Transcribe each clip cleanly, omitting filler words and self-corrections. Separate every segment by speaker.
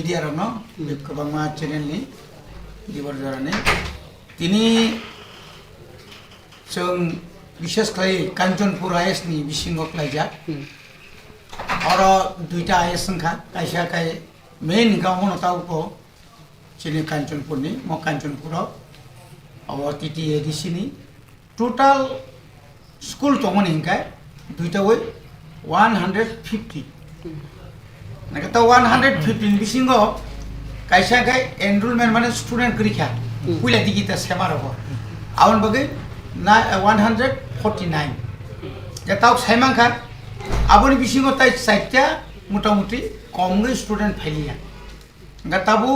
Speaker 1: media rano kebangma channel ni di berjarane tini sung বিশেষ করে Kanchanpur is নি বিসিঙ্গ ক্লাইজা আর দুইটা আইএস সংখ্যা কাইসা কাই মেইন গামন তাও চিনি কাঞ্চনপুর নি ম কাঞ্চনপুর अब টিটি এডিসি নি টোটাল স্কুল তমন হিংকায় দুইটা ওই 150 নাকি তো 115 বিসিঙ্গ কাইসা কাই এনরোলমেন্ট মানে স্টুডেন্ট পরীক্ষা পুইলা দিগিতা সেমার হবো আউন বগে 149 जताव साइमान खान आबोनी बिसिंगो ताइ साइटया मोटामुटी कमगे स्टूडेंट फैलिया गताबु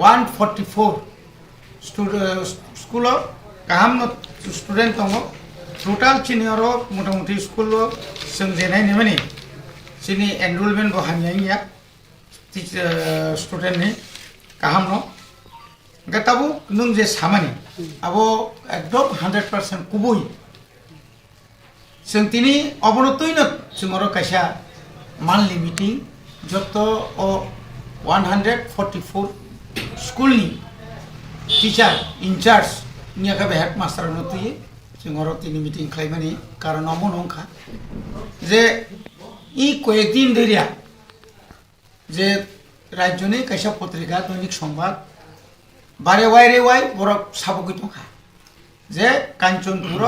Speaker 1: 144 स्कूल गाहाम स्टूडेंट दङ टोटाल सिनियर मोटामुटी स्कूल जों जेनाय नेमानि सिनि एनरोलमेन्ट बहामिया स्टूडेंट नि गाहाम न गताबु नों जे सामानि आबो एकदम 100% कुबुई जों तिनि अबनतैन जोंरो कायसा मान्थलि मिटिं जत 144 स्कूल नि टीचर इंचार्ज नियाका हेडमास्टर नतुये जोंरो तिनि मिटिं खालामनायनि कारण अमनंखा जे इ कयेक दिन धरिया जे राज्यनि कायसा पत्रिका दैनिक संबाद बारे वाय बरक साबुगै दंखा जे काঞ্চনপুর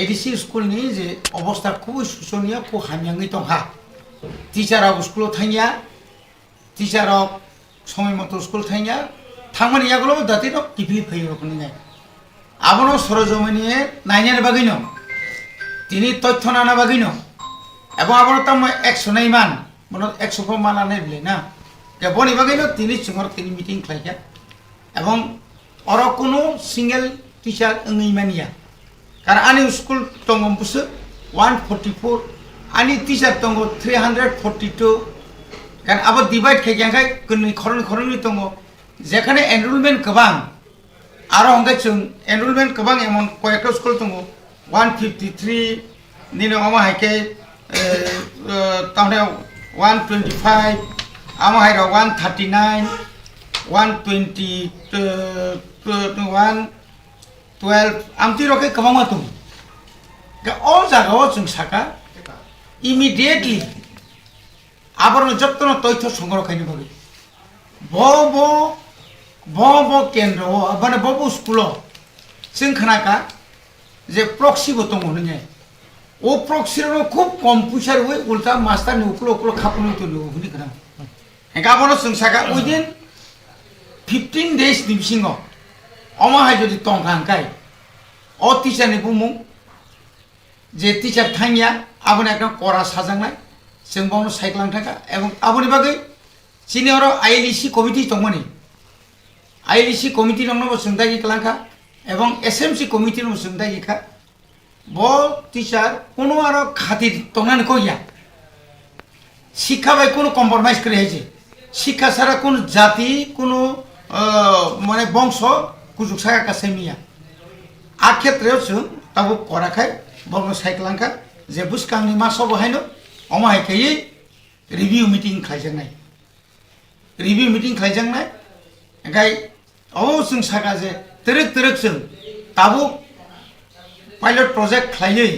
Speaker 1: एडिसि स्कूल नि जे अवस्था खूब शोचनीय खूब हामियांगै दंखा टीचर स्कूल थांया टीचर समय मतो स्कूल थांया थांमानि यागलो दातिनो टिभि फैयो कोनि आबनो सरजमिनी नायनाय बागैनो तिनि तथ्य नाना बागैनो एबं आबनो तम 109 मान मनो 100 मान आने बिले ना के बनि बागैनो तिनि सिंगर तिनि मिटिं खालाया एवं और कोनो सिंगल टीचर अंगैमानिया कारण आनी स्कूल दङ बुसो 144 आनी टीचर दङ 342 कारण अब डिवाइड खायखाय गनै खरन दङ जेखाने एनरोलमेन्ट गोबां आरो हंगाय जों एनरोलमेन्ट गोबां एमन कयेकटा स्कूल दङ 153 निनो अमा हायके तावने 125 अमा हायरा 139 112 आमती रोके कमांगा तुम क्या all जगह जों साका immediately आबरनो जत्तनो तथ्य संग्रह खायनि बागै बो केन्द्र माने बो स्कूल जों खोनाका जे प्रक्सी बो दङ नोङे ओ प्रक्सीरो खूब कम फैसा होय उल्टा मास्टार नि उखलो खापनो तो होनि खोना गाबनो जों साका उइदिन 15 days नि बिसिङाव अमाहाय जदि तंखांखाय अ टीचर नि बुमु जे टीचर थांया आबोन एकदम करा साजांनाय जों बावनो साइक्लां थाका एवं आबोनि बागै सिनियर आईएलसी कमिटि दंमोन आईएलसी कमिटि दंनो सोंदागि खालांखा एवं एसएमसी कमिटि नो सोंदागिखा ब टीचर कोनो आरो खातिर तंनानै कइया शिक्षा बाय कोनो कम्प्रोमाइज करे है जे शिक्षा सारा कोनो जाति कोनो माने बंश कुजुक सागा कासेमिया आ क्षेत्रेव जों ताबो कराखाय बंग साइक्लांखा जे बुसकांनि मासाव बहायनो अमाहायखायै रिभिउ मिटिं खालायजांनाय ओंखाय जों सागा जे तोरोक जों ताबो पाइलट प्रोजेक्ट खालायै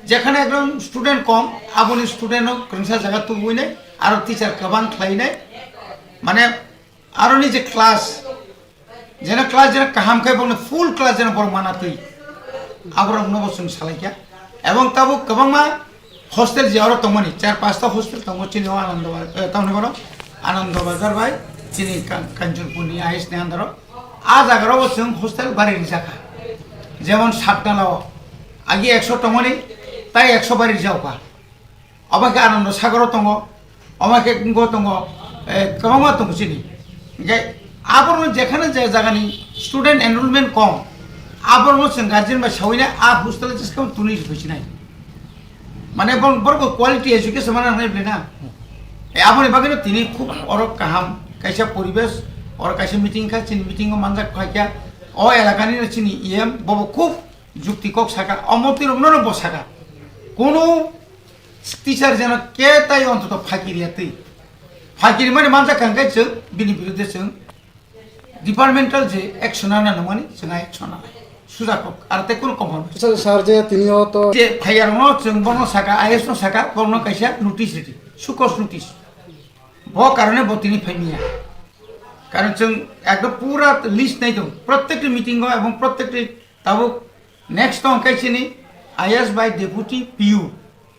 Speaker 1: जेखाने एकदम स्टूडेंट कम आबोनि स्टूडेंट ग्रोंसा जागा तुबुयनाय आरो टीचर गोबां खालायनाय माने आरो नि जे क्लास जेना क्लास जेना काहाम खाय बंनो फुल क्लास जेना बर मानातै आबरम नबो जों सालायया एवं ताबो गोबांमा हस्टेल जेआरो दंमोनि 4-5 टा हस्टेल दङ चिनि आनंद तावने बरो आनंद बाजार बाय चिनि काঞ্চনপুরनि आइस नि आन्दारो आ जागाराव जों हस्टेल बारिनि जाखा जेमन सातनालाव आगे 100 दंमोनि ताइ 100 बारि जावका अबाके आनंद सागर दङ अमाके गंगो दङ गोबांमा दङ चिनि ओंखाय आबरनो जेखाने जे जागानि स्टूडेंट एनरोलमेंट कम आबरनो जों गार्जियन बा सावैना आ हस्टेल जिसखौ तुनि फैसिनाय माने बरको क्वालिटी एजुकेशन माने नायब्लेना आबोनि बागैनो तिनि खूब और काहाम कायसा परिवेश और कायसा मीटिंग का चिन मीटिंग मानजा खायका ओ एलाकानि चिनि इएम बबो खूब जुक्तिकक साका अमतिर ननो बसाका कोनो टीचर जेन के ताई अंतत फाकिरियातै फाइकिरी माने मान जाखांखाय जों बिनि बिरुद्धे जों डिपार्टमेंटल जे एक्शन आना नङानि जोंहा एक्शन आना सुजाखौ आरो ते कुनु कमन
Speaker 2: স্যার যে তিনিও তো
Speaker 1: जे फाइयार न जों बनो साका आइएस न साका बनो काइसा नोटिस दिति सुकस नोटिस ब कारणे बतिनि फाइमिया कारण जों एकदम पूरा लिस्ट নাই दं प्रत्येकटी मीटिंग एवं प्रत्येकटी ताबो नेक्स्ट दं काइसिनि आइएस बाय डेपुटी पीयू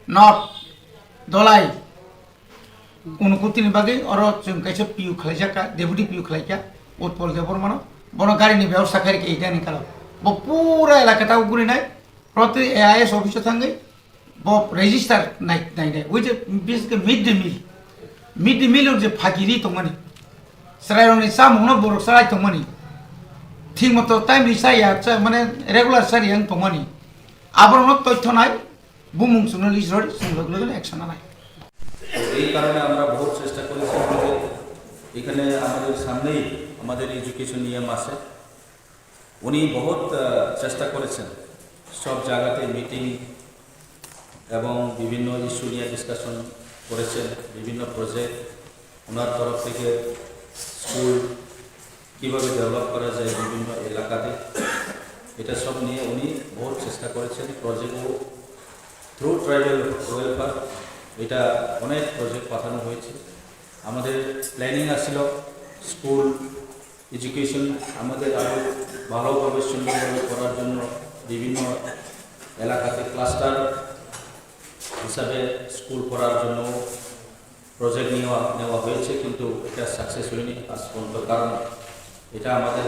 Speaker 1: नॉट दलाई उनकुतिनि बागै और जों काइसा पीयू खलाइजाका डेपुटी पीयू खलाइका उत्पल देवबर्मन बनो गारिनि व्यवस्था खारिके इदानि कालाव ब पूरा एलाकाटा उगुरिनाय प्रति आइएस ऑफिसर थांगै ब रेजिस्टार नाइ नाइ ओइ जे बेसिक मिड डे मिल जे फागिरि तंमानि सरायनि सामुनो बरक सराय तंमानि ठीक मतो टाइम रिसाया माने रेगुलार सारियां तंमानि आबरनो तथ्य नाय बुमुं सुनो लिजर संलग्न एक्शन नाय
Speaker 3: এই কারণে আমরা বহুত চেষ্টা করেছি আমাদের এখানে আমাদের সামনেই আমাদের এডুকেশন নিয়ম আছে উনি বহুত চেষ্টা করেছেন সব জায়গাতে মিটিং এবং বিভিন্ন ইস্যু নিয়ে ডিসকাশন করেছেন বিভিন্ন প্রজেক্ট ওনার তরফ থেকে স্কুল কীভাবে ডেভেলপ করা যায় বিভিন্ন এলাকাতে এটা সব নিয়ে উনি বহুত চেষ্টা করেছেন প্রজেক্ট থ্রু ট্রাইবাল ওয়েলফেয়ার এটা অনেক প্রজেক্ট পাঠানো হয়েছে আমাদের প্ল্যানিং আসছিল স্কুল এডুকেশন আমাদের আরও ভালোভাবে সুন্দরভাবে করার জন্য বিভিন্ন এলাকাতে ক্লাস্টার হিসাবে স্কুল করার জন্য প্রজেক্ট নেওয়া হয়েছে কিন্তু এটা সাকসেস হয়নি আজ পর্যন্ত কারণ এটা আমাদের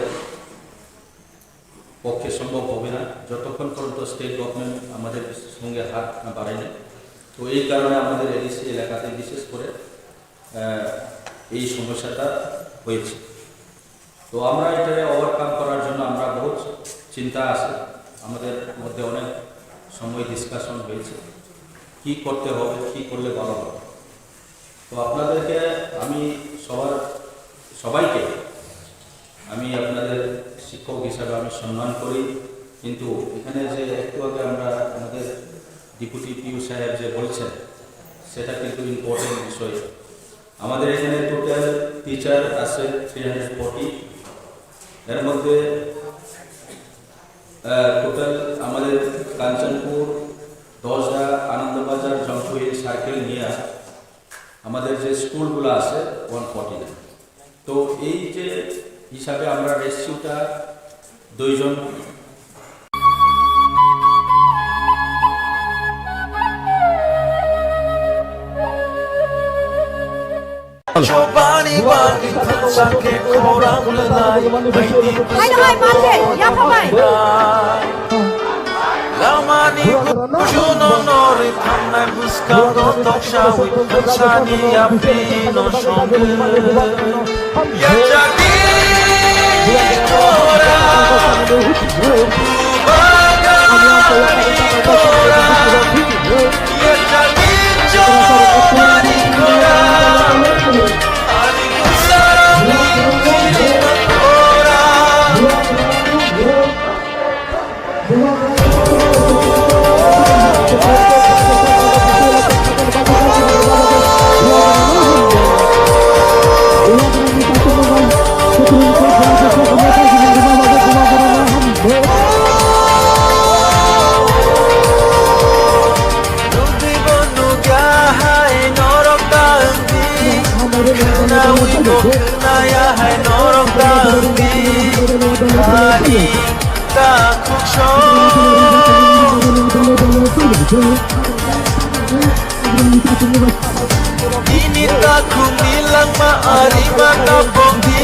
Speaker 3: পক্ষে সম্ভব হবে না যতক্ষণ পর্যন্ত স্টেট গভর্নমেন্ট আমাদের সঙ্গে হাত না বাড়ায় না তো এই কারণে আমাদের এডিসি এলাকাতে বিশেষ করে এই সমস্যাটা হয়েছে তো আমরা এটা ওভারকাম করার জন্য আমরা বহুত চিন্তা আছে আমাদের মধ্যে অনেক সময় ডিসকাশন হয়েছে কি করতে হবে কি করলে ভালো হবে তো আপনাদেরকে আমি সবাইকে আমি আপনাদের শিক্ষক হিসাবে আমি সম্মান করি কিন্তু এখানে যে একটু আগে আমরা আমাদের ডেপুটি পিউ সাহেব যে বলছেন সেটা কিন্তু ইম্পর্টেন্ট বিষয় আমাদের এখানে টোটাল টিচার আছে 340 এর মধ্যে টোটাল আমাদের কাঞ্চনপুর দশদা আনন্দবাজার জংশন সার্কেল নিয়ে আমাদের যে স্কুলগুলো আছে 149 তো এই যে হিসাবে আমরা রেশিওটা 2 জন
Speaker 4: Chobani bagi sakit orang lelai
Speaker 5: Hai hai mate, ya pamai.
Speaker 4: Lamani juno nori thamnai buskal gotok shawi kansani apino shonge Ya jadi ora Bagani ora Ya jadi chobani ora Naya hai norok dandi Kali takut Ini takut bilang maari mata bondi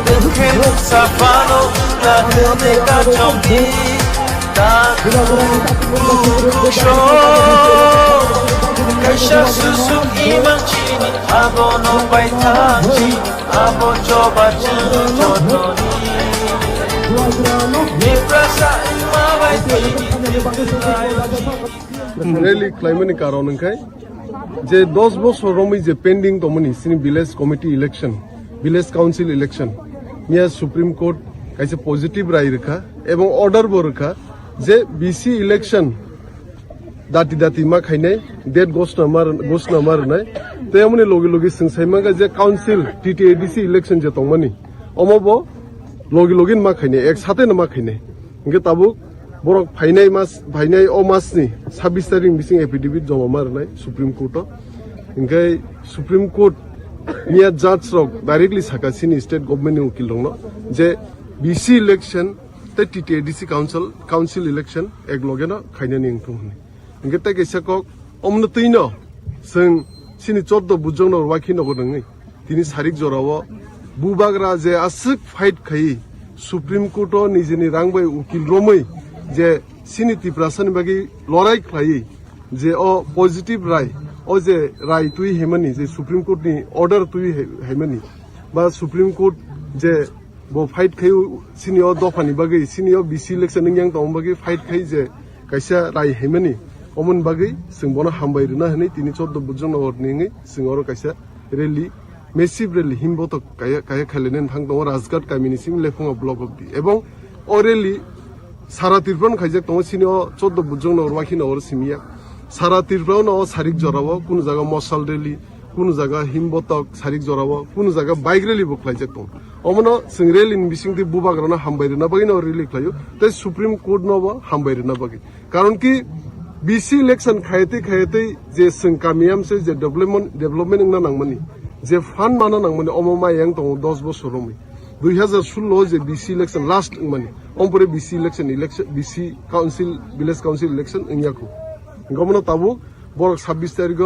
Speaker 4: Dekhem safano lahene ka jomdi Takut Kaisha susuk imang chini Abo no baitangji Abo coba jodoni Niprasa ima baitini
Speaker 6: Really climate karon kai je 10 বছর রমি যে pending তমনি সিনি village committee election village council election নিয়া supreme court কাইছে positive রায় রেখা এবং order বো রেখা যে বিসি ইলেকশন दाति दाति मा खाइनाय डेट घोषणा मारनाय तेमनि लगे लगे जों साइमागा जे काउन्सिल टीटीएडीसी इलेक्शन जे तंगमानि अमाबो लगे लगे मा खाइनाय एक साथे मा खाइनाय इंगे ताबुक बरक फाइनाय अ मासनि 26 तारिख बिसिं एफिडेविट जमा मारनाय सुप्रीम कोर्ट इंगे सुप्रीम कोर्ट निया जज रक डाइरेक्टली साकासिनि स्टेट गभर्नमेन्ट नि उकिल दङ जे बीसी इलेक्शन ते टीटीएडीसी काउन्सिल इलेक्शन एक लगे न खाइनानि इंथु होनि इंगे ते गेसाकक अमनो तैनो जों सिनि 14 बुजों न वाखि नगो दङै तिनि सारिक जराव बुबाग्रा जे आसुक फाइट खाइ सुप्रीम कोर्ट निजेनि रांबाय उकिल रमै जे सिनि तिप्रासन बागि लड़ाई खाइ जे अ पॉजिटिव राय अ जे राय तुइ हेमनि जे सुप्रीम कोर्ट नि ऑर्डर तुइ हेमनि बा सुप्रीम कोर्ट जे बो फाइट खाइ सिनि अ दफानि बागि सिनि अ बीसी इलेक्शन नियां दं बागि फाइट खाइ जे कायसा राय हेमनि अमन बागै जों बना हामबायरना हनै तिनि 14 बुजों नगरनि जों अर कायसा रैली मेसिव रैली हिमबत काया खालेन थां दङ राजघाट गामिनिसिम लेफुङा ब्लक अफ दि एवं अ रैली सारा तिरफ्रान खाइजाक दङ सिनि अ 14 बुजों नगर वाखि नगर सिमिया सारा तिरफ्रान अ सारिक जराव कुनु जागा मसाल रैली कुनु जागा हिमबतक सारिक जराव कुनु जागा बाइक रैली बखलाइजाक दङ अमनो जों रैलीनि बिसिंति बुबाग्राना हामबायरना बागै न रैली खायो ते सुप्रीम कोर्ट नबो हामबायरना बागै कारण कि बीसी इलेक्शन खायते जे जों गामियाम से जे डेवलपमेंट ना नांगमनि जे फान्ड माना नांगमनि अममा yang दङ 10 बोसोर रमै 2016 जे बीसी इलेक्शन लास्ट माने ओमपरे VC election VC council village council election इंयाखौ गमनो ताबु बरक 26 तारिख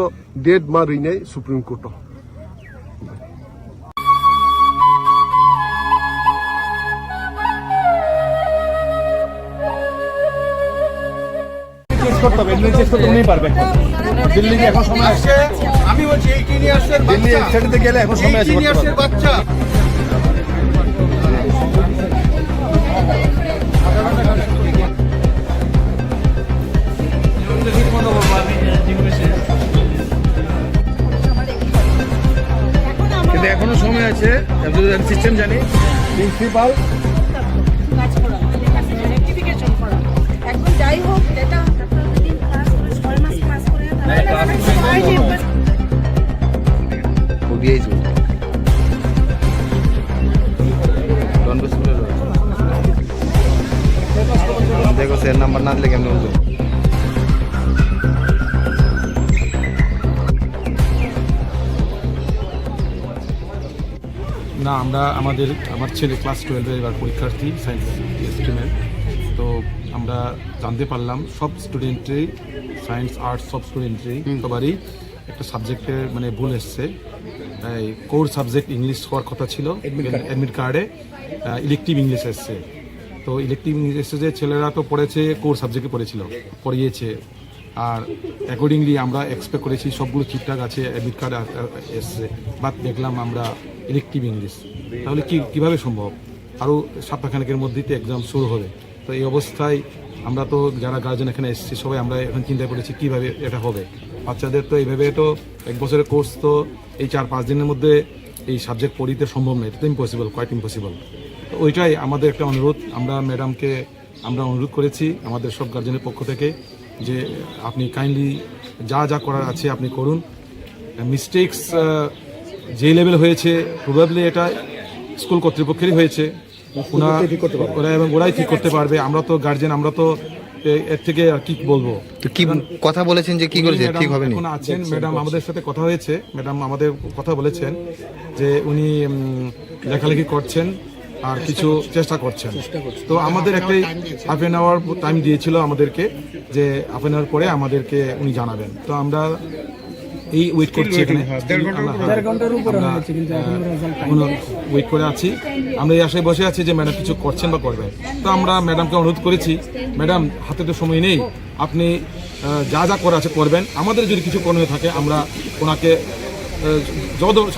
Speaker 6: डेट मारिनाय सुप्रीम कोर्ट
Speaker 2: করতে হবে এমনি চেষ্টা তুমি পারবে দিল্লি এখন সময় আসছে
Speaker 1: আমি বলছি 18 ইয়ার্সের
Speaker 2: দিল্লি একসাথে গেলে এখন সময় আছে
Speaker 1: 18 ইয়ার্সের বাচ্চা
Speaker 2: কিন্তু এখনো সময় আছে সিস্টেম জানি প্রিন্সিপাল
Speaker 5: একদম যাই হোক এটা
Speaker 7: देखो सर नंबर ना लेके हम लोग
Speaker 8: না আমরা আমার ছেলে ক্লাস 12 এবার পরীক্ষার্থী সায়েন্স স্ট্রিমের তো আমরা জানতে পারলাম সব স্টুডেন্টই সায়েন্স আর্টস সব স্টুডেন্টই সবারই একটা সাবজেক্টে মানে ভুল এসছে কোর সাবজেক্ট ইংলিশ হওয়ার কথা ছিল অ্যাডমিট কার্ডে ইলেকটিভ ইংলিশ এসছে তো ইলেকটিভ ইংলিশ এসছে যে ছেলেরা তো পড়েছে কোর সাবজেক্টে পড়িয়েছে আর অ্যাকর্ডিংলি আমরা এক্সপেক্ট করেছি সবগুলো ঠিকঠাক আছে অ্যাডমিট কার্ড এসছে বাট দেখলাম আমরা ইলেকটিভ ইংলিশ তাহলে কিভাবে সম্ভব আরও সপ্তাহখানেকের মধ্যেই তো এক্সাম শুরু হবে তো এই অবস্থায় আমরা তো যারা গার্জেন এখানে এসেছি সবাই আমরা এখন চিন্তা করেছি কীভাবে এটা হবে বাচ্চাদের তো এইভাবে তো এক বছরের কোর্স তো এই 4-5 দিনের মধ্যে এই সাবজেক্ট পড়িতে সম্ভব নয় এটা তো ইম্পসিবল কোয়াইট ইম্পসিবল তো ওইটাই আমাদের একটা অনুরোধ আমরা ম্যাডামকে আমরা অনুরোধ করেছি আমাদের সব গার্জেনের পক্ষ থেকে যে আপনি কাইন্ডলি যা করার আছে আপনি করুন মিস্টেকস যে লেভেল হয়েছে প্রবাবলি এটা স্কুল কর্তৃপক্ষেরই হয়েছে ওরাই ঠিক করতে পারবে আমরা তো গার্জেন আমরা তো এর থেকে আর কি বলবো
Speaker 7: তো কি কথা বলেছেন যে কি করেছে ঠিক হবে না
Speaker 8: এখন আছেন ম্যাডাম আমাদের সাথে কথা হয়েছে ম্যাডাম আমাদের কথা বলেছেন যে উনি লেখালেখি করছেন আর কিছু চেষ্টা করছেন তো আমাদের একটা হাফ এন আওয়ার টাইম দিয়েছিল আমাদেরকে যে হাফ এন আওয়ার পরে আমাদেরকে উনি জানাবেন তো আমরা এই ওয়েট করছি এখানে ওয়েট করে আছি আমরা এই আশায় বসে আছি যে ম্যাডাম কিছু করছেন বা করবেন তো আমরা ম্যাডামকে অনুরোধ করেছি ম্যাডাম হাতে তো সময় নেই আপনি যা করা আছে করবেন আমাদের যদি কিছু করণীয় থাকে আমরা ওনাকে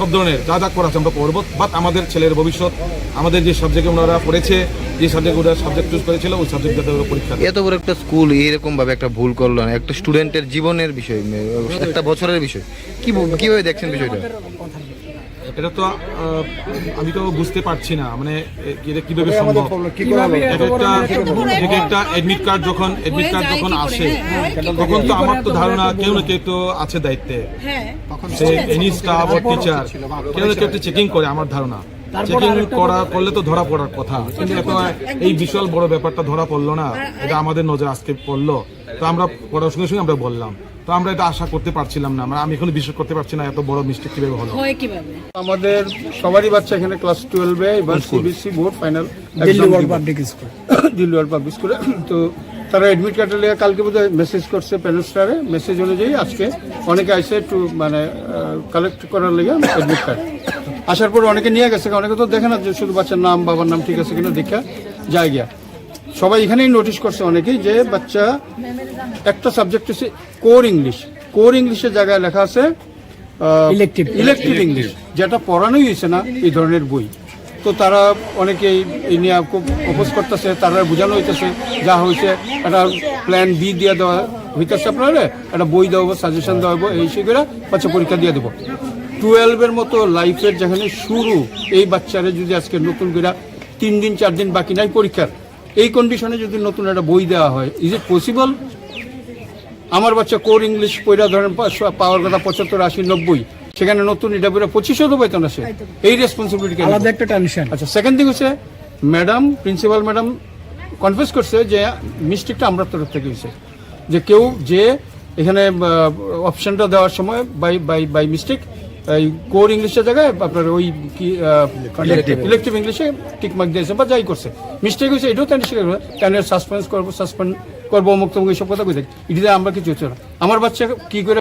Speaker 8: সব ধরনের যা করা আছে আমরা করবো বাট আমাদের ছেলের ভবিষ্যৎ আমাদের যে সাবজেক্টে ওনারা পড়েছে যে সাবজেক্ট ওরা সাবজেক্ট চুজ করেছিল ওই সাবজেক্ট যাতে ওরা পরীক্ষা
Speaker 7: এত বড় একটা স্কুল এরকম ভাবে একটা ভুল করলো না একটা স্টুডেন্টের জীবনের বিষয় একটা বছরের বিষয় কিভাবে দেখছেন বিষয়টা
Speaker 8: এটা তো আমি তো বুঝতে পারছি না, মানে এটা কিভাবে সম্ভব। এক একটা অ্যাডমিট কার্ড যখন আসে, তখন তো আমার তো ধারণা কেউ না কেউ তো আছে দায়িত্বে, সে এনি স্টাফ ও টিচার, কেউ না কেউ তো চেকিং করে, আমার ধারণা চেকিং করলে তো ধরা পড়ার কথা, কিন্তু এত এই বিশাল বড় ব্যাপারটা ধরা পড়লো না, এটা আমাদের নজর আজকে পড়লো, তো আমরা পড়ার সঙ্গে সঙ্গে আমরা বললাম, তো আমরা এটা আশা করতে পারছিলাম না, আমি এখন বিশ্বাস করতে পারছি না এত বড় মিস্টেক কিভাবে হলো।
Speaker 2: আমাদের সবারই বাচ্চা এখানে ক্লাস 12-এ এবার CBSE board final Delhi world public স্কুলে। তো তারা এডমিট কার্ডের লেগে কালকে বোধহয় মেসেজ করছে প্যারেন্টসটারে, মেসেজ অনুযায়ী আজকে অনেকে আইসে একটু মানে কালেক্ট করার লেগে এডমিট কার্ড আসার পর অনেকে নিয়ে গেছে, অনেকে তো দেখে না যে শুধু বাচ্চার নাম বাবার নাম ঠিক আছে কিনা দেখা যায় গিয়া। সবাই এখানেই নোটিশ করছে অনেকেই যে বাচ্চা একটা সাবজেক্ট হচ্ছে কোর ইংলিশের জায়গায় লেখা আছে ইলেকটিভ ইংলিশ, যেটা পড়ানোই হয়েছে না এই ধরনের বই। তো তারা অনেকেই এই নিয়ে খুব অপোজ করতেছে, তারা বোঝানো হইতেছে যা হয়েছে একটা প্ল্যান বি দিয়ে দেওয়া হইতেছে, আপনারা একটা বই দেওয়া সাজেশন দেওয়া হবো, এই শিখেরা বাচ্চা পরীক্ষা দিয়ে দেবো। 12-এর মতো লাইফের যেখানে শুরু, এই বাচ্চারা যদি আজকে নতুন করে 3 দিন 4 দিন বাকি নাই পরীক্ষার, এই কন্ডিশনে যদি নতুন একটা বই দেওয়া হয়, ইজ ইট পসিবল? আমার বাচ্চা কোর ইংলিশ পড়া ধরেন পাওয়ার কথা 75, 80, 90, সেখানে নতুন এটা পড়া 2500 বেতন আসে, এই রেসপন্সিবিলিটি আলাদা একটা টেনশন। আচ্ছা, সেকেন্ড থিং হচ্ছে প্রিন্সিপাল ম্যাডাম কনফেস করছে যে মিস্টেকটা আমরা তরফ থেকে হয়েছে, যে কেউ যে এখানে অপশনটা দেওয়ার সময় বাই মিস্টেক এই কোর ইংলিশের জায়গায় আপনার ওই কি ইলেকটিভ ইংলিশে টিক মার্ক দিয়েছে বা যাই করছে, মিস্টেক হয়েছে, এটাও তাই স্বীকার করে, কেন সাসপেন্ড করবো অমুক তমুক এইসব কথা বুঝে, এটা আমরা কিছু হচ্ছে না। আমার বাচ্চা কি করে